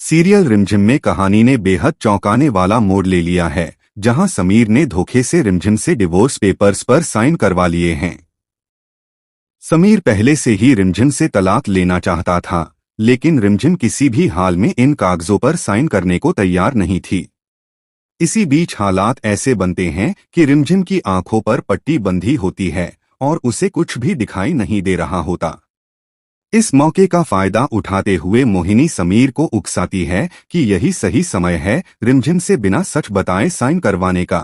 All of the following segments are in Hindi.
सीरियल रिमझिम में कहानी ने बेहद चौंकाने वाला मोड़ ले लिया है, जहां समीर ने धोखे से रिमझिम से डिवोर्स पेपर्स पर साइन करवा लिए हैं। समीर पहले से ही रिमझिम से तलाक लेना चाहता था, लेकिन रिमझिम किसी भी हाल में इन कागजों पर साइन करने को तैयार नहीं थी। इसी बीच हालात ऐसे बनते हैं कि रिमझिम की आंखों पर पट्टी बंधी होती है और उसे कुछ भी दिखाई नहीं दे रहा होता। इस मौके का फायदा उठाते हुए मोहिनी समीर को उकसाती है कि यही सही समय है रिमझिम से बिना सच बताए साइन करवाने का।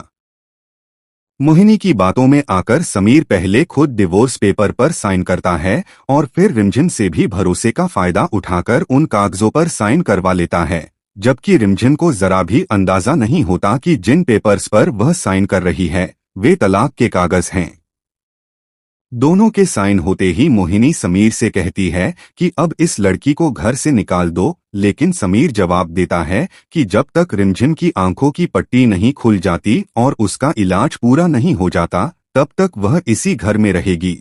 मोहिनी की बातों में आकर समीर पहले खुद डिवोर्स पेपर पर साइन करता है और फिर रिमझिम से भी भरोसे का फायदा उठाकर उन कागजों पर साइन करवा लेता है, जबकि रिमझिम को जरा भी अंदाजा नहीं होता कि जिन पेपर्स पर वह साइन कर रही है वे तलाक के कागज हैं। दोनों के साइन होते ही मोहिनी समीर से कहती है कि अब इस लड़की को घर से निकाल दो, लेकिन समीर जवाब देता है कि जब तक रिमझिम की आंखों की पट्टी नहीं खुल जाती और उसका इलाज पूरा नहीं हो जाता तब तक वह इसी घर में रहेगी।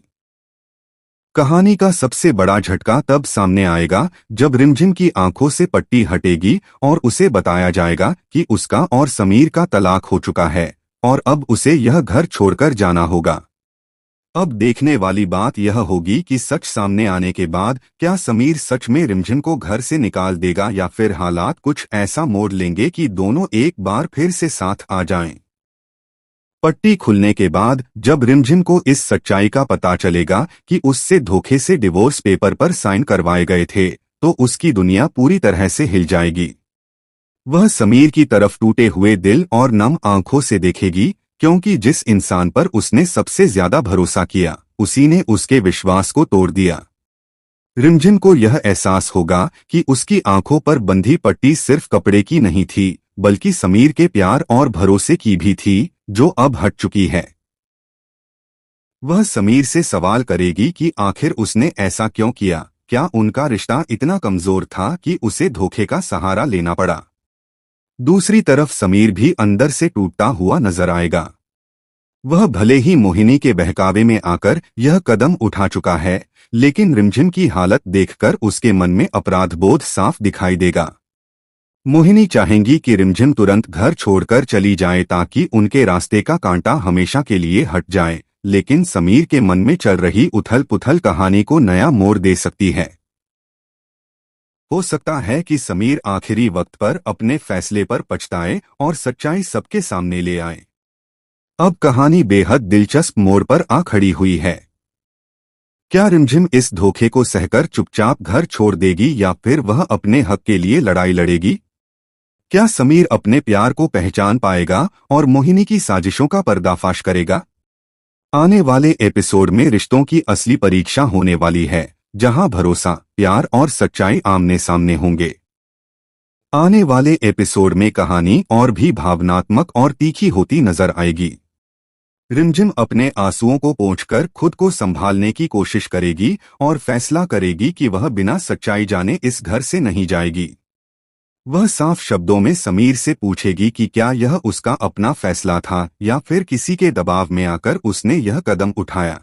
कहानी का सबसे बड़ा झटका तब सामने आएगा जब रिमझिम की आंखों से पट्टी हटेगी और उसे बताया जाएगा कि उसका और समीर का तलाक हो चुका है और अब उसे यह घर छोड़कर जाना होगा। अब देखने वाली बात यह होगी कि सच सामने आने के बाद क्या समीर सच में रिमझिम को घर से निकाल देगा या फिर हालात कुछ ऐसा मोड़ लेंगे कि दोनों एक बार फिर से साथ आ जाएं। पट्टी खुलने के बाद जब रिमझिम को इस सच्चाई का पता चलेगा कि उससे धोखे से डिवोर्स पेपर पर साइन करवाए गए थे, तो उसकी दुनिया पूरी तरह से हिल जाएगी। वह समीर की तरफ टूटे हुए दिल और नम आंखों से देखेगी, क्योंकि जिस इंसान पर उसने सबसे ज्यादा भरोसा किया उसी ने उसके विश्वास को तोड़ दिया। रिमझिम को यह एहसास होगा कि उसकी आंखों पर बंधी पट्टी सिर्फ कपड़े की नहीं थी, बल्कि समीर के प्यार और भरोसे की भी थी, जो अब हट चुकी है। वह समीर से सवाल करेगी कि आखिर उसने ऐसा क्यों किया, क्या उनका रिश्ता इतना कमजोर था कि उसे धोखे का सहारा लेना पड़ा। दूसरी तरफ समीर भी अंदर से टूटता हुआ नजर आएगा। वह भले ही मोहिनी के बहकावे में आकर यह कदम उठा चुका है, लेकिन रिमझिम की हालत देखकर उसके मन में अपराध बोध साफ दिखाई देगा। मोहिनी चाहेंगी कि रिमझिम तुरंत घर छोड़कर चली जाए ताकि उनके रास्ते का कांटा हमेशा के लिए हट जाए, लेकिन समीर के मन में चल रही उथल पुथल कहानी को नया मोड़ दे सकती है। हो सकता है कि समीर आखिरी वक्त पर अपने फैसले पर पछताए और सच्चाई सबके सामने ले आए। अब कहानी बेहद दिलचस्प मोड़ पर आ खड़ी हुई है। क्या रिमझिम इस धोखे को सहकर चुपचाप घर छोड़ देगी या फिर वह अपने हक के लिए लड़ाई लड़ेगी? क्या समीर अपने प्यार को पहचान पाएगा और मोहिनी की साजिशों का पर्दाफाश करेगा? आने वाले एपिसोड में रिश्तों की असली परीक्षा होने वाली है, जहां भरोसा, प्यार और सच्चाई आमने सामने होंगे। आने वाले एपिसोड में कहानी और भी भावनात्मक और तीखी होती नजर आएगी। रिमझिम अपने आंसुओं को पोंछकर खुद को संभालने की कोशिश करेगी और फैसला करेगी कि वह बिना सच्चाई जाने इस घर से नहीं जाएगी। वह साफ शब्दों में समीर से पूछेगी कि क्या यह उसका अपना फैसला था या फिर किसी के दबाव में आकर उसने यह कदम उठाया।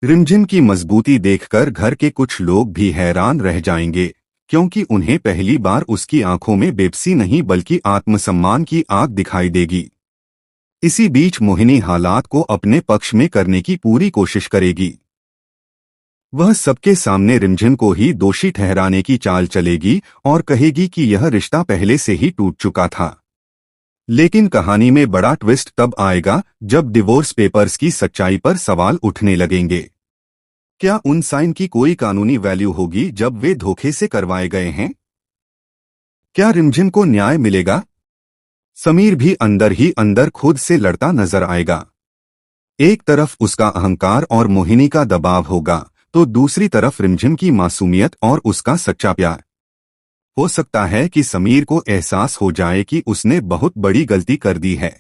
रिमझिम की मजबूती देखकर घर के कुछ लोग भी हैरान रह जाएंगे, क्योंकि उन्हें पहली बार उसकी आंखों में बेबसी नहीं बल्कि आत्मसम्मान की आग दिखाई देगी। इसी बीच मोहिनी हालात को अपने पक्ष में करने की पूरी कोशिश करेगी। वह सबके सामने रिमझिम को ही दोषी ठहराने की चाल चलेगी और कहेगी कि यह रिश्ता पहले से ही टूट चुका था। लेकिन कहानी में बड़ा ट्विस्ट तब आएगा जब डिवोर्स पेपर्स की सच्चाई पर सवाल उठने लगेंगे। क्या उन साइन की कोई कानूनी वैल्यू होगी जब वे धोखे से करवाए गए हैं? क्या रिमझिम को न्याय मिलेगा? समीर भी अंदर ही अंदर खुद से लड़ता नजर आएगा। एक तरफ उसका अहंकार और मोहिनी का दबाव होगा, तो दूसरी तरफ रिमझिम की मासूमियत और उसका सच्चा प्यार। हो सकता है कि समीर को एहसास हो जाए कि उसने बहुत बड़ी गलती कर दी है।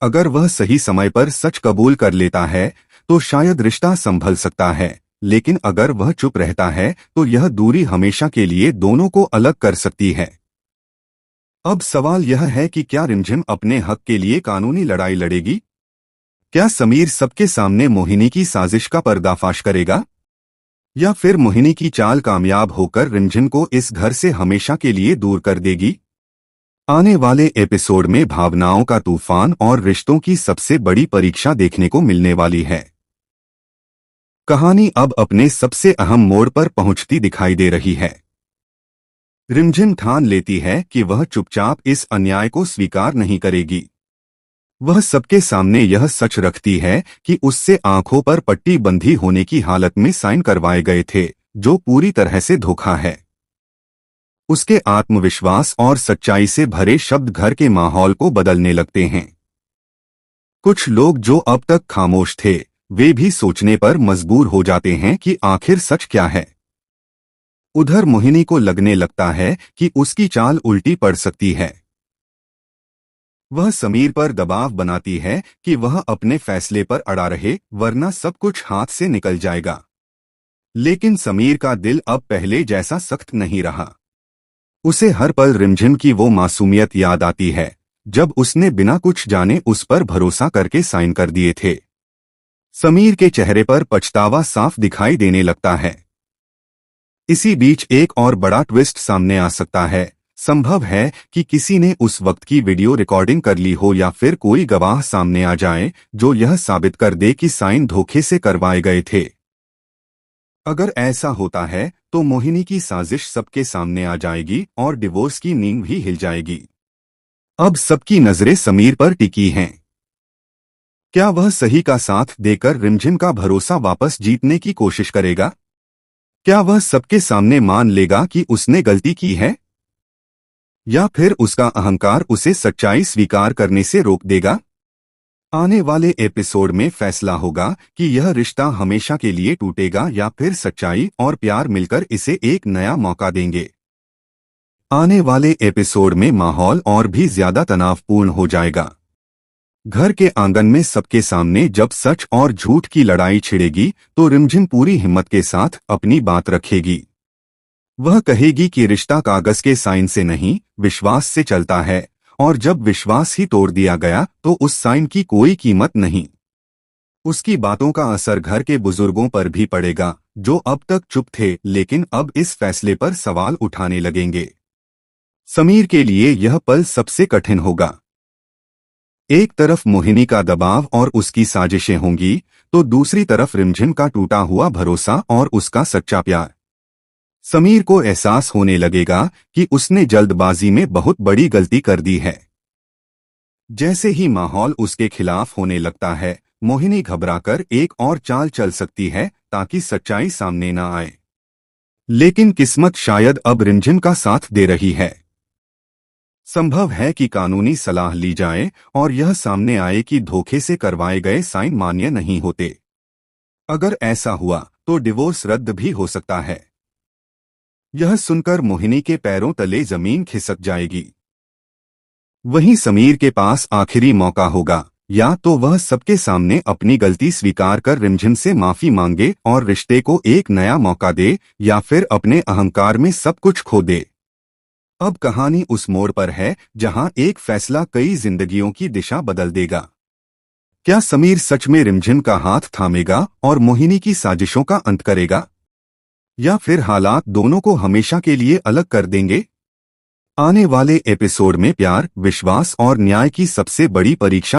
अगर वह सही समय पर सच कबूल कर लेता है तो शायद रिश्ता संभल सकता है, लेकिन अगर वह चुप रहता है तो यह दूरी हमेशा के लिए दोनों को अलग कर सकती है। अब सवाल यह है कि क्या रिमझिम अपने हक के लिए कानूनी लड़ाई लड़ेगी? क्या समीर सबके सामने मोहिनी की साजिश का पर्दाफाश करेगा? या फिर मोहिनी की चाल कामयाब होकर रिमझिम को इस घर से हमेशा के लिए दूर कर देगी? आने वाले एपिसोड में भावनाओं का तूफान और रिश्तों की सबसे बड़ी परीक्षा देखने को मिलने वाली है। कहानी अब अपने सबसे अहम मोड़ पर पहुंचती दिखाई दे रही है। रिमझिम ठान लेती है कि वह चुपचाप इस अन्याय को स्वीकार नहीं करेगी। वह सबके सामने यह सच रखती है कि उससे आंखों पर पट्टी बंधी होने की हालत में साइन करवाए गए थे, जो पूरी तरह से धोखा है। उसके आत्मविश्वास और सच्चाई से भरे शब्द घर के माहौल को बदलने लगते हैं। कुछ लोग जो अब तक खामोश थे, वे भी सोचने पर मजबूर हो जाते हैं कि आखिर सच क्या है। उधर मोहिनी को लगने लगता है कि उसकी चाल उल्टी पड़ सकती है। वह समीर पर दबाव बनाती है कि वह अपने फैसले पर अड़ा रहे, वरना सब कुछ हाथ से निकल जाएगा। लेकिन समीर का दिल अब पहले जैसा सख्त नहीं रहा। उसे हर पल रिमझिम की वो मासूमियत याद आती है, जब उसने बिना कुछ जाने उस पर भरोसा करके साइन कर दिए थे। समीर के चेहरे पर पछतावा साफ दिखाई देने लगता है। इसी बीच एक और बड़ा ट्विस्ट सामने आ सकता है। संभव है कि किसी ने उस वक्त की वीडियो रिकॉर्डिंग कर ली हो, या फिर कोई गवाह सामने आ जाए जो यह साबित कर दे कि साइन धोखे से करवाए गए थे। अगर ऐसा होता है तो मोहिनी की साजिश सबके सामने आ जाएगी और डिवोर्स की नींव भी हिल जाएगी। अब सबकी नजरें समीर पर टिकी हैं। क्या वह सही का साथ देकर रिमझिम का भरोसा वापस जीतने की कोशिश करेगा? क्या वह सबके सामने मान लेगा कि उसने गलती की है? या फिर उसका अहंकार उसे सच्चाई स्वीकार करने से रोक देगा? आने वाले एपिसोड में फैसला होगा कि यह रिश्ता हमेशा के लिए टूटेगा या फिर सच्चाई और प्यार मिलकर इसे एक नया मौका देंगे। आने वाले एपिसोड में माहौल और भी ज्यादा तनावपूर्ण हो जाएगा। घर के आंगन में सबके सामने जब सच और झूठ की लड़ाई छिड़ेगी तो रिमझिम पूरी हिम्मत के साथ अपनी बात रखेगी। वह कहेगी कि रिश्ता कागज के साइन से नहीं, विश्वास से चलता है, और जब विश्वास ही तोड़ दिया गया तो उस साइन की कोई कीमत नहीं। उसकी बातों का असर घर के बुजुर्गों पर भी पड़ेगा, जो अब तक चुप थे लेकिन अब इस फैसले पर सवाल उठाने लगेंगे। समीर के लिए यह पल सबसे कठिन होगा। एक तरफ मोहिनी का दबाव और उसकी साजिशें होंगी, तो दूसरी तरफ रिमझिम का टूटा हुआ भरोसा और उसका सच्चा प्यार। समीर को एहसास होने लगेगा कि उसने जल्दबाजी में बहुत बड़ी गलती कर दी है। जैसे ही माहौल उसके खिलाफ होने लगता है, मोहिनी घबराकर एक और चाल चल सकती है ताकि सच्चाई सामने न आए। लेकिन किस्मत शायद अब रिमझिम का साथ दे रही है। संभव है कि कानूनी सलाह ली जाए और यह सामने आए कि धोखे से करवाए गए साइन मान्य नहीं होते। अगर ऐसा हुआ तो डिवोर्स रद्द भी हो सकता है। यह सुनकर मोहिनी के पैरों तले जमीन खिसक जाएगी। वहीं समीर के पास आखिरी मौका होगा, या तो वह सबके सामने अपनी गलती स्वीकार कर रिमझिम से माफी मांगे और रिश्ते को एक नया मौका दे, या फिर अपने अहंकार में सब कुछ खो दे। अब कहानी उस मोड़ पर है जहां एक फैसला कई जिंदगियों की दिशा बदल देगा। क्या समीर सच में रिमझिम का हाथ थामेगा और मोहिनी की साजिशों का अंत करेगा, या फिर हालात दोनों को हमेशा के लिए अलग कर देंगे? आने वाले एपिसोड में प्यार, विश्वास और न्याय की सबसे बड़ी परीक्षा